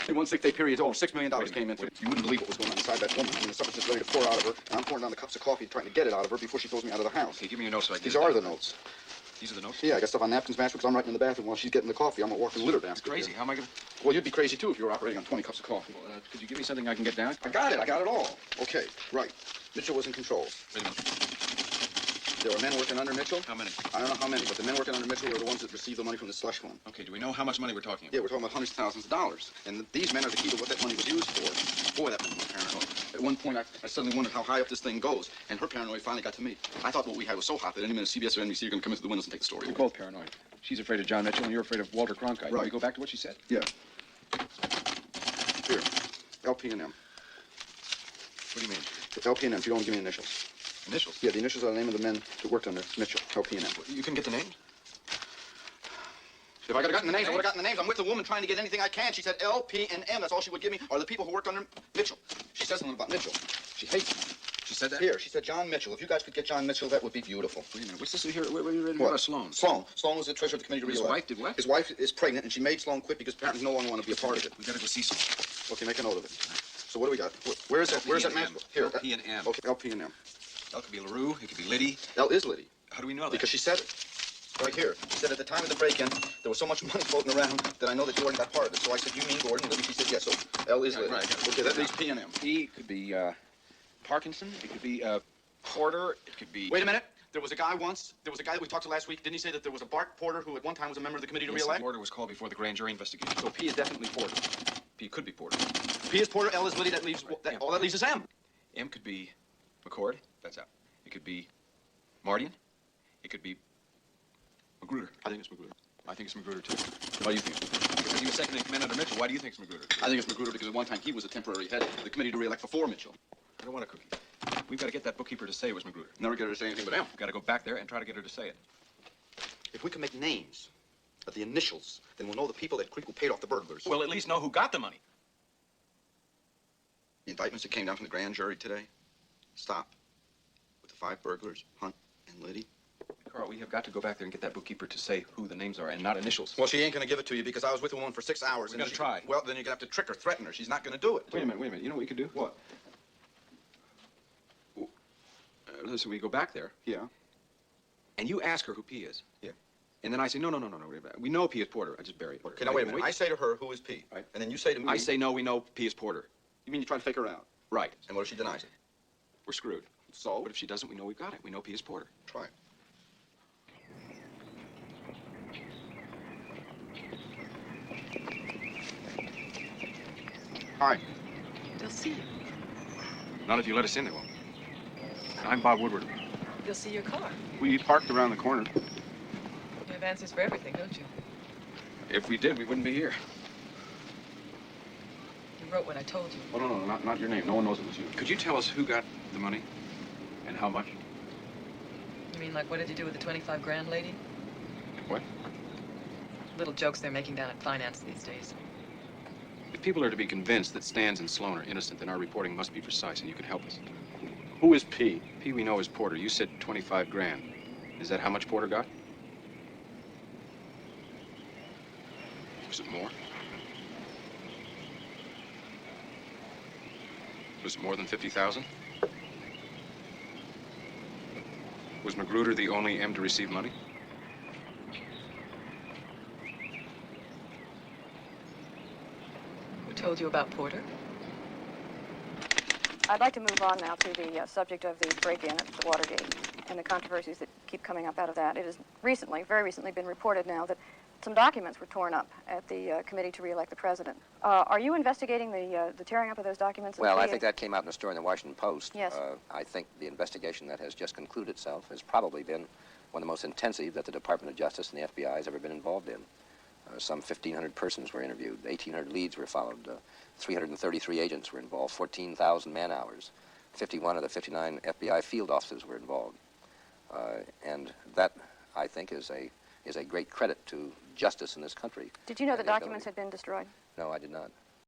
In 1 6-day period, over $6 million came into it. You wouldn't believe what was going on inside that woman. I mean, the stuff was just ready to pour out of her, and I'm pouring down the cups of coffee trying to get it out of her before she throws me out of the house. Okay, give me your notes so I can These are the notes. These are the notes? Yeah, I got stuff on napkins, mashed because I'm writing in the bathroom while she's getting the coffee. I'm a walking litter basket. It's crazy. Here. How am I going to... Well, you'd be crazy, too, if you were operating on 20 cups of coffee. Well, could you give me something I can get down? I got it all. Okay, right. Mitchell was in control. Wait a minute. There were men working under Mitchell. How many? I don't know how many, but the men working under Mitchell were the ones that received the money from the slush fund. Okay, do we know how much money we're talking about? Yeah, we're talking about hundreds of thousands of dollars. And these men are the key to what that money was used for. Boy, that woman was paranoid. At one point, I suddenly wondered how high up this thing goes, and her paranoia finally got to me. I thought what we had was so hot that any minute CBS or NBC are going to come in through the windows and take the story. We're both paranoid. She's afraid of John Mitchell, and you're afraid of Walter Cronkite. Right. Can we go back to what she said? Yeah. Here. LP&M. What do you mean? LP&M, if you don't give me initials. Initials? Yeah, the initials are the name of the men that worked under Mitchell, LP&M. You can get the names? If I could have gotten the names, I would have gotten the names. I'm with the woman trying to get anything I can. She said LP&M. That's all she would give me, are the people who worked under Mitchell. She says something about Mitchell. She hates him. She said that? Here, she said John Mitchell. If you guys could get John Mitchell, that would be beautiful. Wait a minute. What's this here? Where are you reading What? about Sloan? Sloan. Sloan was the treasurer of the committee to His re-elect. wife did what? His wife is pregnant, and she made Sloan quit because apparently he no longer wanted to be a part of it. We gotta go see Sloan. Okay, make a note of it. So what do we got? Where is that? Where's that man? Here. LP&M. Okay, LP&M. L could be LaRue. It could be Liddy. L is Liddy. How do we know that? Because she said it. Right here. She said at the time of the break-in, there was so much money floating around that I know that Gordon got part of it. So I said, you mean Gordon? Liddy, she said, yes. So L is Liddy. Right. Okay, that leaves P&M. P could be Parkinson. It could be Porter. It could be... Wait a minute. There was a guy that we talked to last week. Didn't he say that there was a Bart Porter who at one time was a member of the committee to Yes, re-elect? Porter was called before the grand jury investigation. So P is definitely Porter. P could be Porter. P is Porter, L is Liddy. That leaves, Right. all that leaves is M. M could be McCord. That's out. It could be Mardian. It could be Magruder. I think it's Magruder. I think it's Magruder, too. What do you think? Because he was second in command under Mitchell. Why do you think it's Magruder? I think it's Magruder because at one time he was a temporary head of the committee to re-elect before Mitchell. I don't want a cookie. We've got to get that bookkeeper to say it was Magruder. Never get her to say anything but M. We've got to go back there and try to get her to say it. If we can make names of the initials, then we'll know the people that Creek who paid off the burglars. We'll at least know who got the money. The indictments that came down from the grand jury today stop with the 5 burglars, Hunt and Liddy. Carl, we have got to go back there and get that bookkeeper to say who the names are and not initials. Well, she ain't going to give it to you because I was with the woman for 6 hours. We're going to try. Well, then you're going to have to trick her, threaten her. She's not going to do it. Wait a minute. You know what we could do? What? Listen, we go back there. Yeah. And you ask her who P is. Yeah. And then I say, no. We know P is Porter. I just bury it. Okay, now wait a minute. I say to her, who is P? Right. And then you say to me... I say, no, we know P is Porter. You mean you try to fake her out? Right. And what if she denies it? We're screwed. So? But if she doesn't, we know we've got it. We know P is Porter. Try it. Hi. They'll see you. Not if you let us in, they won't. I'm Bob Woodward. They'll see your car. We parked around the corner. You have answers for everything, don't you? If we did, we wouldn't be here. You wrote what I told you. Oh, no, not your name. No one knows it was you. Could you tell us who got the money and how much? You mean like what did you do with the 25 grand lady? What? Little jokes they're making down at finance these days. If people are to be convinced that Stans and Sloan are innocent, then our reporting must be precise, and you can help us. Who is P? P we know is Porter. You said 25 grand. Is that how much Porter got? Was it more? Was it more than 50,000? Was Magruder the only M to receive money? Who told you about Porter? I'd like to move on now to the subject of the break-in at the Watergate and the controversies that keep coming up out of that. It has recently, very recently, been reported now that some documents were torn up at the committee to re-elect the president. Are you investigating the tearing up of those documents? Well, I think that came out in a story in the Washington Post. Yes. I think the investigation that has just concluded itself has probably been one of the most intensive that the Department of Justice and the FBI has ever been involved in. Some 1,500 persons were interviewed, 1,800 leads were followed, 333 agents were involved, 14,000 man-hours, 51 of the 59 FBI field officers were involved. And that, I think, is a great credit to justice in this country. Did you know the documents had been destroyed? No, I did not.